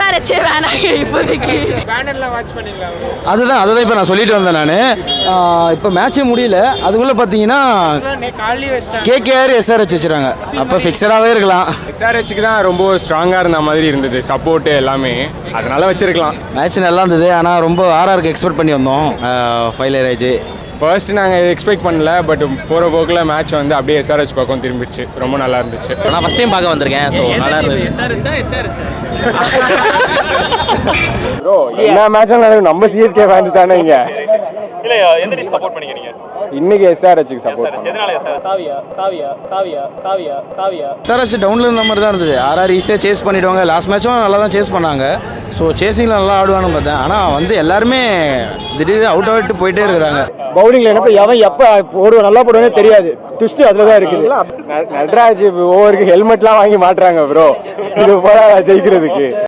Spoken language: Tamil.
SRH வேணாங்க இப்போதைக்கு. பேனர்லாம் வாட்ச் பண்ணீங்களா? அதுதான் இப்போ நான் சொல்லிட்டு வந்தேன். நான் இப்போ மேட்சே முடியல, அதுக்குள்ளே பார்த்தீங்கன்னா KKR SRH வச்சுருக்காங்க. அப்போ ஃபிக்ஸடாகவே இருக்கலாம். SRHக்கு தான் ரொம்ப ஸ்ட்ராங்காக இருந்த மாதிரி இருந்தது, சப்போர்ட்டு எல்லாமே, அதனால வச்சிருக்கலாம். மேட்ச் நல்லா இருந்தது, ஆனால் ரொம்ப RRக்கு எக்ஸ்பெக்ட் பண்ணி வந்தோம். ஃபைனல் ஆயிடுச்சு. ஃபர்ஸ்ட் நாங்கள் எக்ஸ்பெக்ட் பண்ணல, பட் போகிற போக்கில் மேட்ச் வந்து அப்படியே SRH பக்கம் திரும்பிடுச்சு. ரொம்ப நல்லா இருந்துச்சு. நான் ஃபஸ்ட் டைம் பார்க்க வந்திருக்கேன். ஸோ நல்லா இருந்தது. ப்ரோ என்ன மேட்ச்லாம் நடக்கும், நம்ம CSK ஃபேன்ஸ் தானே இங்கே. இன்னைக்கு SRHக்கு சப்போர்ட். SRH டவுனில் இருந்த மாதிரி தான் இருந்தது. RR ஈஸியாக சேஸ் பண்ணிவிடுவாங்க. லாஸ்ட் மேட்சும் நல்லா தான் சேஸ் பண்ணாங்க. ஸோ சேசிங்கில் நல்லா ஆடுவான்னு பார்த்தேன். ஆனால் வந்து எல்லாருமே திடீர்னு அவுட் ஆகிட்டு போயிட்டே இருக்கிறாங்க. பவுலிங்கில் எனக்கு எவன் எப்போ நல்லா போடுவானே தெரியாது. ட்விஸ்ட் அதில் தான் இருக்குது. நட்ராஜ் ஓவருக்கு ஹெல்மெட்லாம் வாங்கி மாட்டுறாங்க ப்ரோ, இது போல ஜெயிக்கிறதுக்கு.